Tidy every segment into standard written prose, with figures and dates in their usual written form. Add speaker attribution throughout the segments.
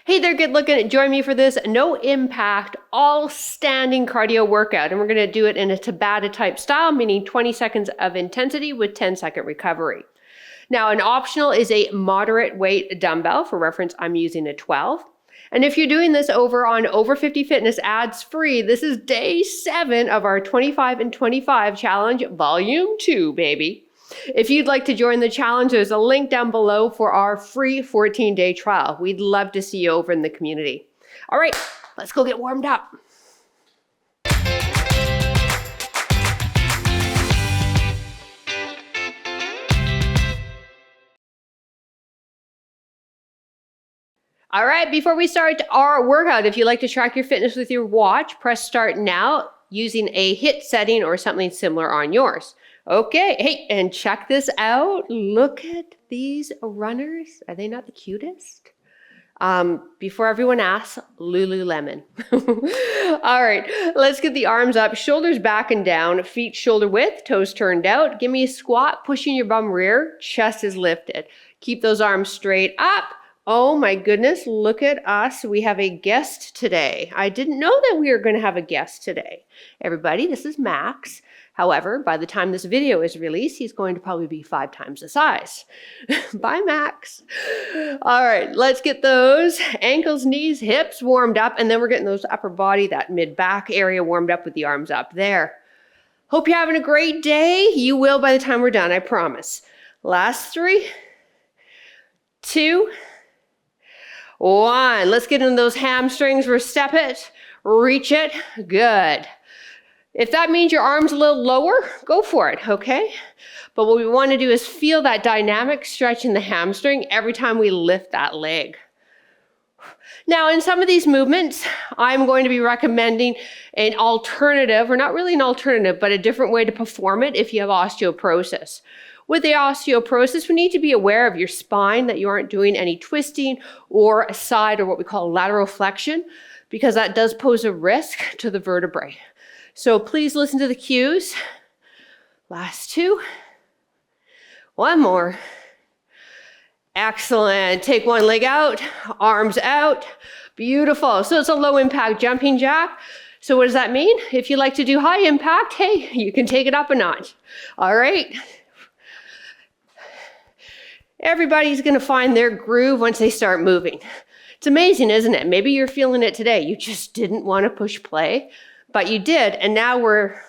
Speaker 1: Hey there, good looking. Join me for this no impact, all standing cardio workout. And we're going to do it in a Tabata type style, meaning 20 seconds of intensity with 10-second recovery. Now, an optional is a moderate weight dumbbell. For reference, I'm using a 12. And if you're doing this over on Over 50 Fitness ads free, this is day 7 of our 25 and 25 challenge, volume 2, baby. If you'd like to join the challenge, there's a link down below for our free 14-day trial. We'd love to see you over in the community. All right, let's go get warmed up. All right, before we start our workout, if you like to track your fitness with your watch, press start now using a HIIT setting or something similar on yours. Okay, hey, and check this out. Look at these runners. Are they not the cutest? Before everyone asks, Lululemon. All right, let's get the arms up, shoulders back and down, feet shoulder width, toes turned out. Give me a squat, pushing your bum rear, chest is lifted. Keep those arms straight up. Oh my goodness, look at us. We have a guest today. I didn't know that we were going to have a guest today. Everybody, this is Max. However, by the time this video is released, he's going to probably be 5 times the size. Bye, Max. All right, let's get those ankles, knees, hips warmed up, and then we're getting those upper body, that mid-back area warmed up with the arms up there. Hope you're having a great day. You will by the time we're done, I promise. Last 3, 2, 1. Let's get into those hamstrings. Step it, reach it. Good. If that means your arm's a little lower, go for it, okay? But what we want to do is feel that dynamic stretch in the hamstring every time we lift that leg. Now, in some of these movements, I'm going to be recommending an alternative, or not really an alternative, but a different way to perform it if you have osteoporosis. With the osteoporosis, we need to be aware of your spine, that you aren't doing any twisting or a side or what we call lateral flexion, because that does pose a risk to the vertebrae. So please listen to the cues. Last 2. 1 more. Excellent. Take one leg out, arms out. Beautiful. So it's a low impact jumping jack. So what does that mean? If you like to do high impact, hey, you can take it up a notch. All right. Everybody's going to find their groove once they start moving. It's amazing, isn't it? Maybe you're feeling it today. You just didn't want to push play. But you did, and now we're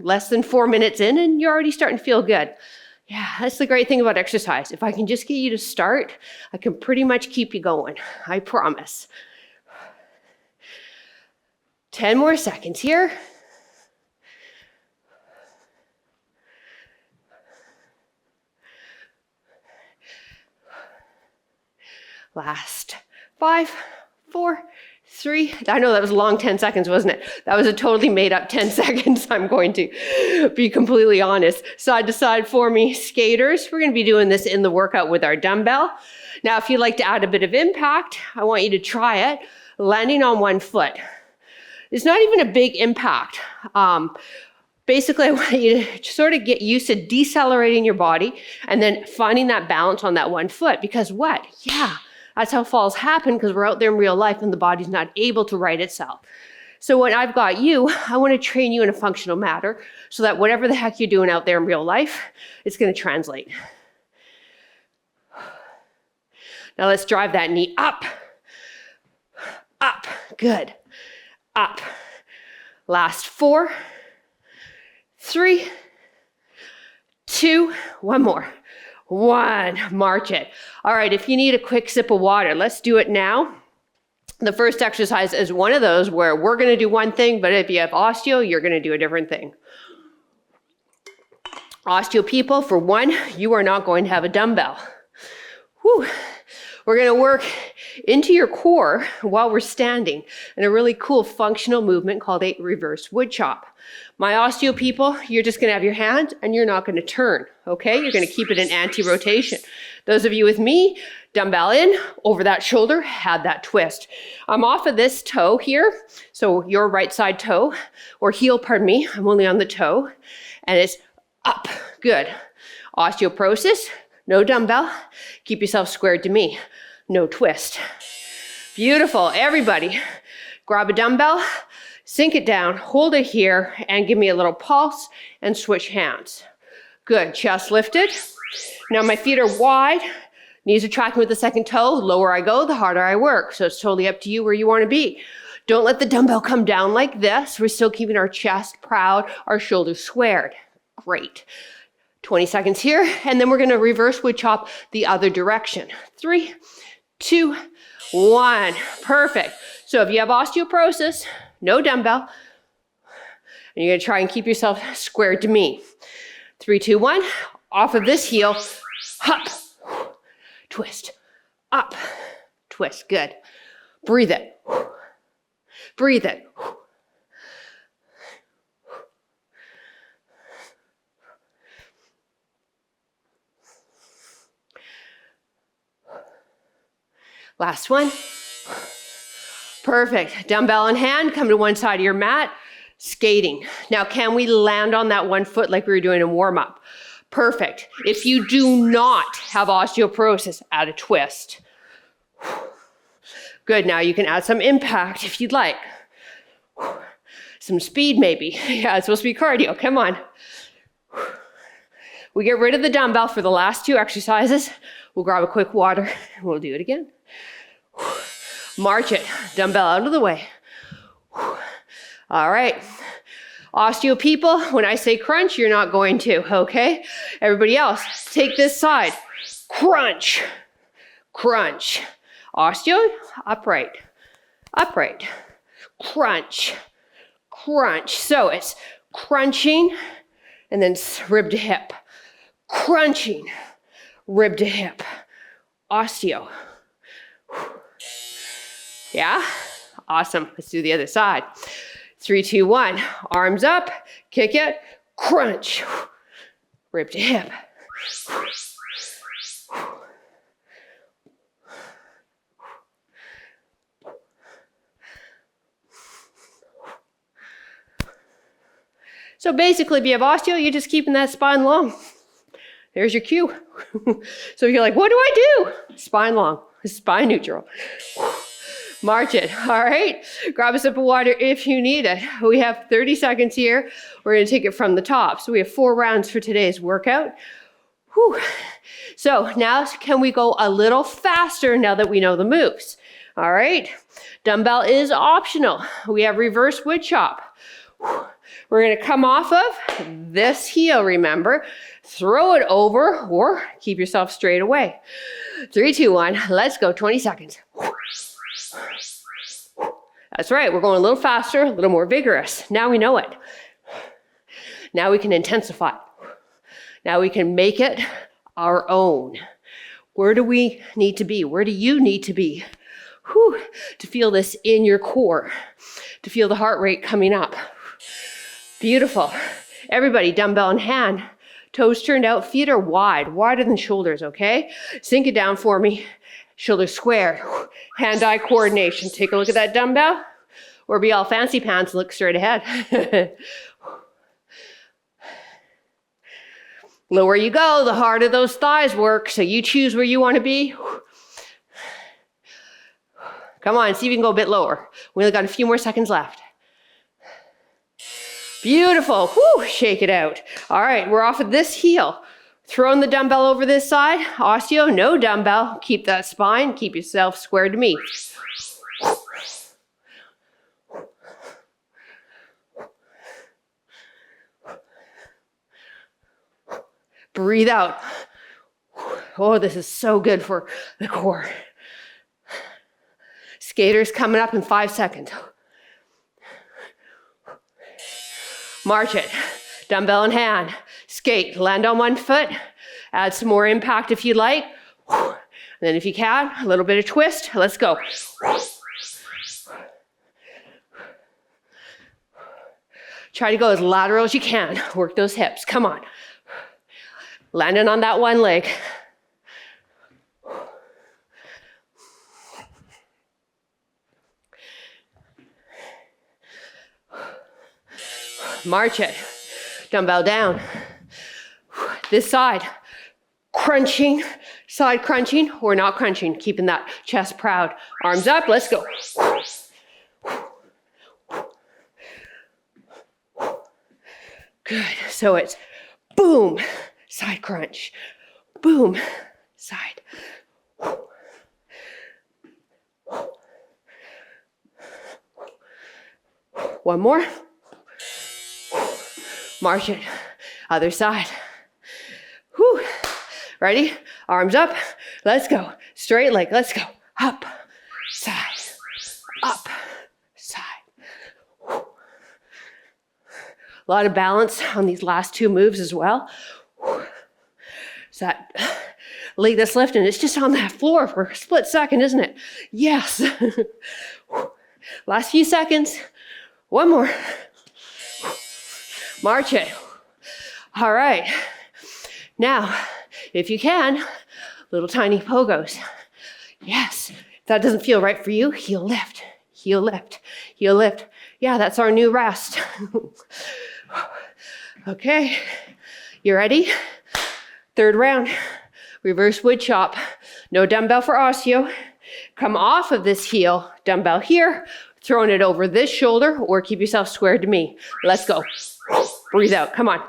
Speaker 1: less than 4 minutes in, and you're already starting to feel good. Yeah, that's the great thing about exercise. If I can just get you to start, I can pretty much keep you going. I promise. 10 more seconds here. Last 5, 4, 3. I know that was a long 10 seconds, wasn't it? That was a totally made up 10 seconds, I'm going to be completely honest. Side to side for me, skaters. We're going to be doing this in the workout with our dumbbell. Now, if you'd like to add a bit of impact, I want you to try it, landing on one foot. It's not even a big impact. Basically, I want you to sort of get used to decelerating your body and then finding that balance on that one foot. Because what? Yeah. That's how falls happen, because we're out there in real life and the body's not able to right itself. So when I've got you, I want to train you in a functional manner so that whatever the heck you're doing out there in real life, it's going to translate. Now let's drive that knee up. Up. Good. Up. Last 4, 3, 2, 1 more. 1, march it. All right, if you need a quick sip of water, let's do it now. The first exercise is one of those where we're going to do one thing, but if you have osteo, you're going to do a different thing. Osteo people, for one, you are not going to have a dumbbell. Whew. We're going to work into your core while we're standing in a really cool functional movement called a reverse woodchop. My osteo people, you're just going to have your hand and you're not going to turn, okay? You're going to keep it in anti-rotation. Those of you with me, dumbbell in, over that shoulder, had that twist. I'm off of this toe here, so your right side toe, or heel, pardon me, I'm only on the toe, and it's up, good. Osteoporosis, no dumbbell, keep yourself squared to me, no twist. Beautiful. Everybody, grab a dumbbell, sink it down, hold it here, and give me a little pulse and switch hands. Good. Chest lifted. Now my feet are wide. Knees are tracking with the second toe. The lower I go, the harder I work. So it's totally up to you where you want to be. Don't let the dumbbell come down like this. We're still keeping our chest proud, our shoulders squared. Great. 20 seconds here, and then we're going to reverse wood chop the other direction. 3, 2, 1. Perfect. So if you have osteoporosis, no dumbbell, and you're going to try and keep yourself squared to me. 3, 2, 1. Off of this heel, up, twist, up, twist. Good. Breathe it. Breathe it. Last one. Perfect. Dumbbell in hand, come to one side of your mat, skating. Now, can we land on that one foot like we were doing in warm-up? Perfect. If you do not have osteoporosis, add a twist. Good. Now you can add some impact if you'd like. Some speed maybe. Yeah, it's supposed to be cardio. Come on. We get rid of the dumbbell for the last 2 exercises. We'll grab a quick water and we'll do it again. March it. Dumbbell out of the way. All right. Osteo people, when I say crunch, you're not going to, okay? Everybody else, take this side. Crunch. Crunch. Osteo, upright. Upright. Crunch. Crunch. So it's crunching and then rib to hip. Crunching, rib to hip. Osteo. Yeah? Awesome. Let's do the other side. 3, 2, 1. Arms up, kick it, crunch. Rib to hip. So basically, if you have osteo, you're just keeping that spine long. There's your cue. So you're like, what do I do? Spine long, spine neutral. March it, all right? Grab a sip of water if you need it. We have 30 seconds here. We're gonna take it from the top. So we have 4 rounds for today's workout. Whew. So now can we go a little faster now that we know the moves? All right, dumbbell is optional. We have reverse wood chop. We're gonna come off of this heel, remember? Throw it over or keep yourself straight away. 3, 2, 1, let's go, 20 seconds. That's right, we're going a little faster, a little more vigorous. Now we know it. Now we can intensify. Now we can make it our own. Where do we need to be? Where do you need to be? Whew, to feel this in your core, to feel the heart rate coming up. Beautiful. Everybody, dumbbell in hand, toes turned out, feet are wide, wider than shoulders, okay? Sink it down for me. Shoulders squared, hand-eye coordination. Take a look at that dumbbell, or be all fancy pants, look straight ahead. Lower you go, the harder those thighs work, so you choose where you want to be. Come on, see if you can go a bit lower. We only got a few more seconds left. Beautiful, whew, shake it out. All right, we're off of this heel. Throwing the dumbbell over this side. Osteo, no dumbbell. Keep that spine. Keep yourself squared to me. Breathe out. Oh, this is so good for the core. Skaters coming up in 5 seconds. March it. Dumbbell in hand. Skate. Land on one foot. Add some more impact if you like. And then if you can, a little bit of twist. Let's go. Try to go as lateral as you can. Work those hips. Come on. Landing on that one leg. March it. Dumbbell down. This side. Crunching. Side crunching or not crunching. Keeping that chest proud. Arms up, let's go. Good, so it's boom, side crunch, boom, side. One more. March it, other side. Whew. Ready? Arms up, let's go. Straight leg, let's go. Up, side, up, side. A lot of balance on these last two moves as well. So that leg that's lifting, it's just on that floor for a split second, isn't it? Yes. Last few seconds. One more. March it. All right. Now, if you can, little tiny pogos. Yes. If that doesn't feel right for you, heel lift, heel lift, heel lift. Yeah, that's our new rest. Okay. You ready? Third round. Reverse wood chop. No dumbbell for osteo. Come off of this heel, dumbbell here, throwing it over this shoulder, or keep yourself squared to me. Let's go. Breathe out. Come on.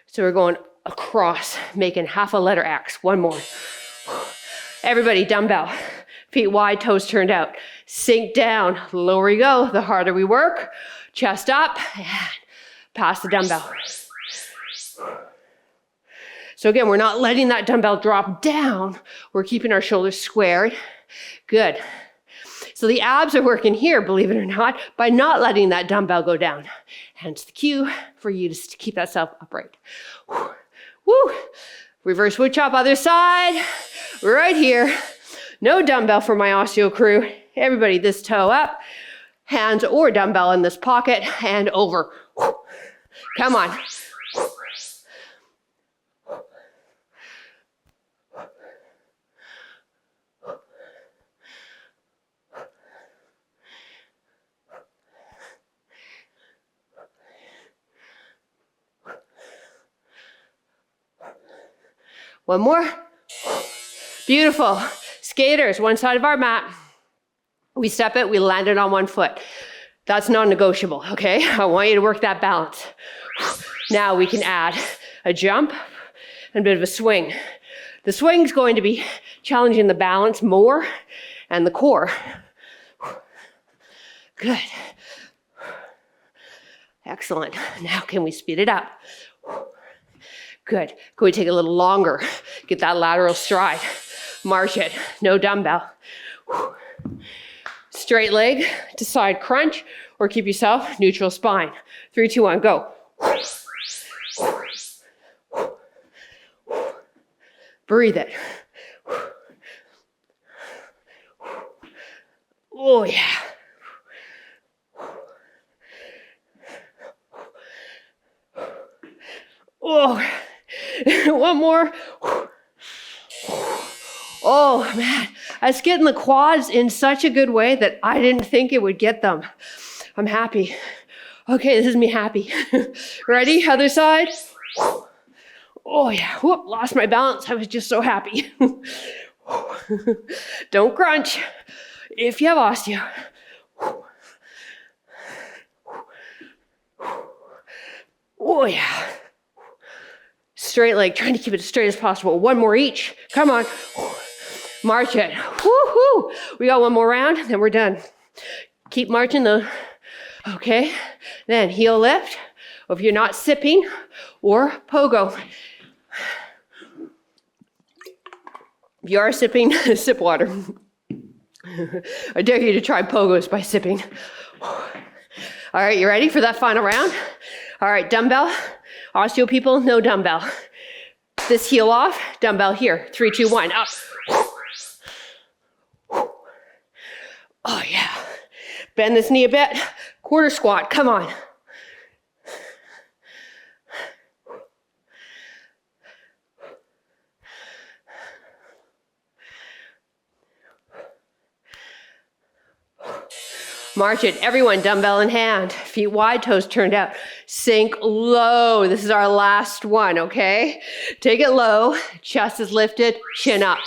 Speaker 1: So we're going across, making half a letter X. One more. Everybody, dumbbell. Feet wide, toes turned out. Sink down. The lower you go, the harder we work. Chest up, and pass the dumbbell. So again, we're not letting that dumbbell drop down. We're keeping our shoulders squared. Good. So the abs are working here, believe it or not, by not letting that dumbbell go down. Hence the cue for you to keep that self upright. Woo. Reverse wood chop, other side. Right here. No dumbbell for my osteo crew. Everybody, this toe up. Hands or dumbbell in this pocket and over. Come on. One more. Beautiful. Skaters, one side of our mat. We step it, we land it on one foot. That's non-negotiable, okay? I want you to work that balance. Now we can add a jump and a bit of a swing. The swing's going to be challenging the balance more and the core. Good. Excellent. Now can we speed it up? Good. Can we take a little longer? Get that lateral stride. March it. No dumbbell. Straight leg to side crunch, or keep yourself neutral spine. 3, 2, 1, go. Breathe it. Oh, yeah. Oh, one more. Oh, man. It's getting the quads in such a good way that I didn't think it would get them. I'm happy. Okay, this is me happy. Ready? Other side. Oh, yeah. Whoop, lost my balance. I was just so happy. Don't crunch if you have osteo. Oh, yeah. Straight leg, trying to keep it as straight as possible. One more each. Come on. March it. Woo-hoo. We got one more round, then we're done. Keep marching though. Okay. Then heel lift. If you're not sipping, or pogo. If you are sipping, sip water. I dare you to try pogos by sipping. All right, you ready for that final round? All right, dumbbell. Osteo people, no dumbbell. This heel off, dumbbell here. 3, 2, 1, up. Oh, yeah. Bend this knee a bit. Quarter squat, come on. March it. Everyone, dumbbell in hand. Feet wide, toes turned out. Sink low. This is our last one, okay? Take it low. Chest is lifted. Chin up.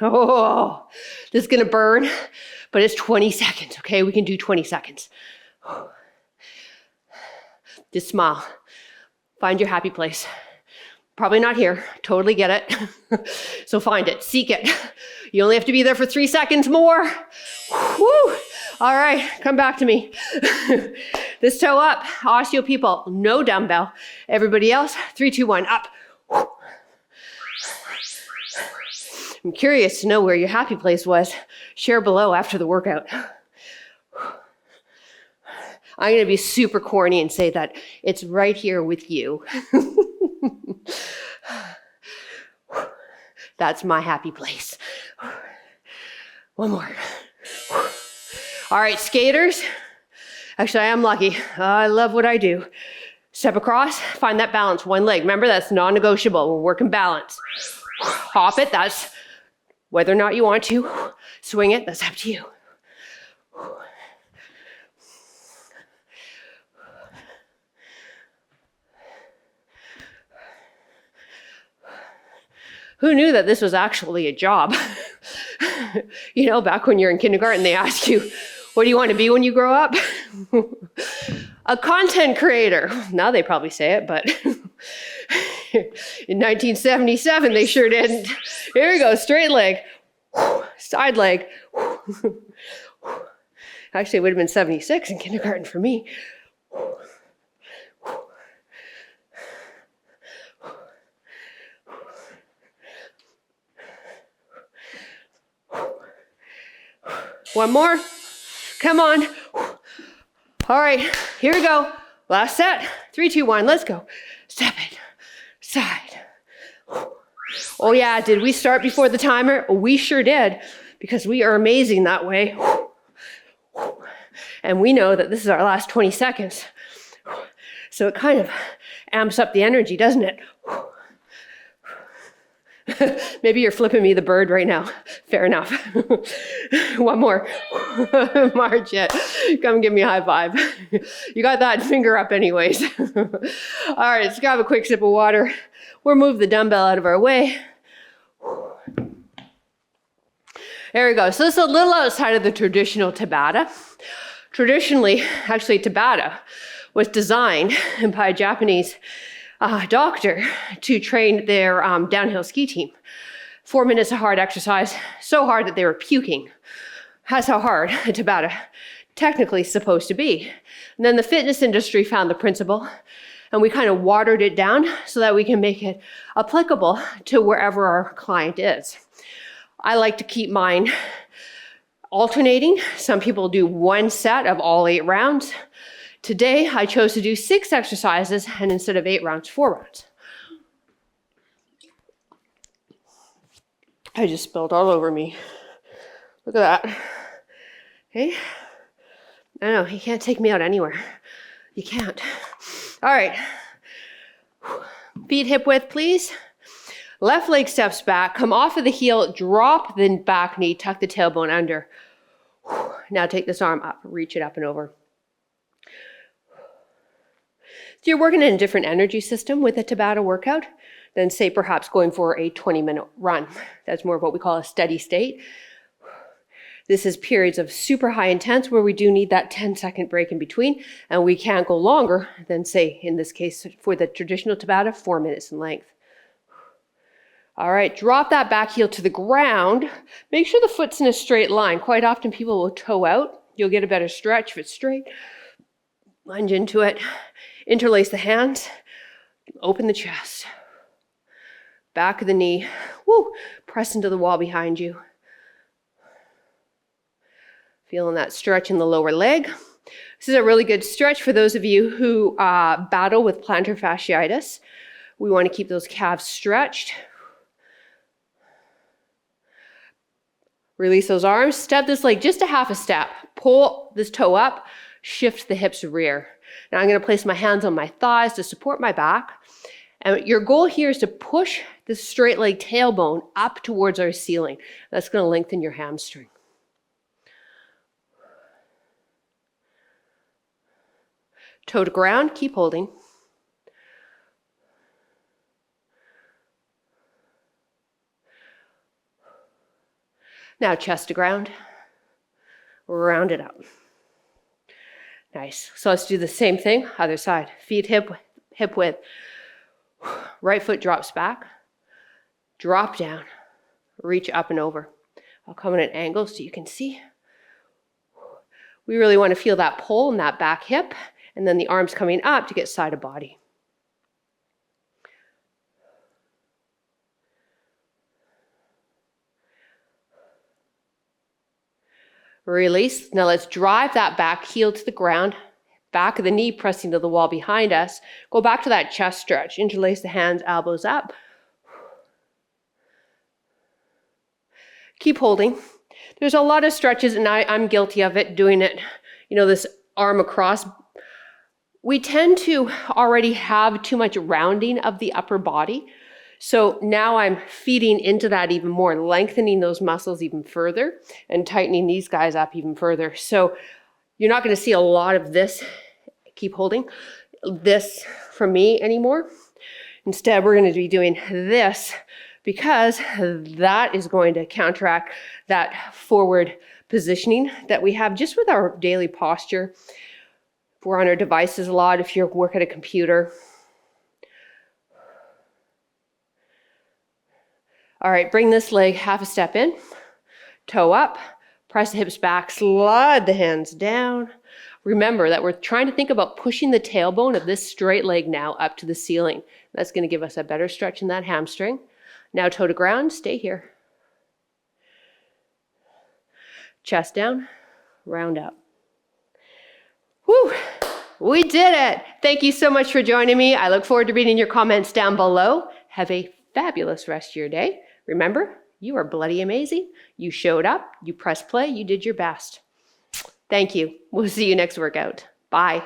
Speaker 1: Oh, this is going to burn, but it's 20 seconds, okay? We can do 20 seconds. Just smile. Find your happy place. Probably not here. Totally get it. So find it. Seek it. You only have to be there for 3 seconds more. Woo! All right, come back to me. This toe up. Osteo people, no dumbbell. Everybody else, 3, 2, 1, up. I'm curious to know where your happy place was. Share below after the workout. I'm going to be super corny and say that it's right here with you. That's my happy place. One more. All right, skaters. Actually, I am lucky. I love what I do. Step across, find that balance, one leg. Remember, that's non-negotiable. We're working balance. Hop it, that's whether or not you want to. Swing it, that's up to you. Who knew that this was actually a job? You know, back when you're in kindergarten, they ask you, what do you want to be when you grow up? A content creator. Now they probably say it, but in 1977, they sure didn't. Here we go, straight leg, side leg. Actually, it would have been 76 in kindergarten for me. One more. Come on. All right, here we go. Last set. 3, 2, 1, let's go. Step it. Side. Oh yeah, did we start before the timer? We sure did, because we are amazing that way. And we know that this is our last 20 seconds. So it kind of amps up the energy, doesn't it? Maybe you're flipping me the bird right now. Fair enough. One more. March it. Come give me a high five. You got that finger up anyways. All right, let's grab a quick sip of water. We'll move the dumbbell out of our way. There we go. So this is a little outside of the traditional Tabata. Traditionally, actually, Tabata was designed by a Japanese doctor to train their downhill ski team. 4 minutes of hard exercise, so hard that they were puking. That's how hard a Tabata technically is supposed to be. And then the fitness industry found the principle, and we kind of watered it down so that we can make it applicable to wherever our client is. I like to keep mine alternating. Some people do one set of all 8 rounds. Today, I chose to do 6 exercises, and instead of 8 rounds, 4 rounds. I just spilled all over me. Look at that. Okay? I know, you can't take me out anywhere. You can't. All right. Feet hip width, please. Left leg steps back, come off of the heel, drop the back knee, tuck the tailbone under. Now take this arm up, reach it up and over. So you're working in a different energy system with a Tabata workout than, say, perhaps going for a 20-minute run. That's more of what we call a steady state. This is periods of super high intense where we do need that 10-second break in between, and we can't go longer than, say, in this case, for the traditional Tabata, 4 minutes in length. All right, drop that back heel to the ground. Make sure the foot's in a straight line. Quite often people will toe out. You'll get a better stretch if it's straight. Lunge into it. Interlace the hands. Open the chest. Back of the knee. Woo! Press into the wall behind you. Feeling that stretch in the lower leg. This is a really good stretch for those of you who battle with plantar fasciitis. We want to keep those calves stretched. Release those arms. Step this leg just a half a step. Pull this toe up. Shift the hips rear. Now I'm going to place my hands on my thighs to support my back. And your goal here is to push the straight leg tailbone up towards our ceiling. That's going to lengthen your hamstring. Toe to ground, keep holding. Now chest to ground, round it up. Nice. So let's do the same thing, other side. Feet hip width. Right foot drops back, drop down, reach up and over. I'll come at an angle so you can see. We really want to feel that pull in that back hip, and then the arms coming up to get side of body. Release. Now let's drive that back heel to the ground, back of the knee pressing to the wall behind us. Go back to that chest stretch. Interlace the hands, elbows up. Keep holding. There's a lot of stretches, and I'm guilty of it, doing it, this arm across. We tend to already have too much rounding of the upper body. So now I'm feeding into that even more, lengthening those muscles even further and tightening these guys up even further. So you're not going to see a lot of this, keep holding, this from me anymore. Instead, we're going to be doing this because that is going to counteract that forward positioning that we have just with our daily posture. If we're on our devices a lot, if you work at a computer. All right, bring this leg half a step in, toe up, press the hips back, slide the hands down. Remember that we're trying to think about pushing the tailbone of this straight leg now up to the ceiling. That's going to give us a better stretch in that hamstring. Now toe to ground, stay here. Chest down, round up. Whew, we did it. Thank you so much for joining me. I look forward to reading your comments down below. Have a fabulous rest of your day. Remember, you are bloody amazing. You showed up, you pressed play, you did your best. Thank you. We'll see you next workout. Bye.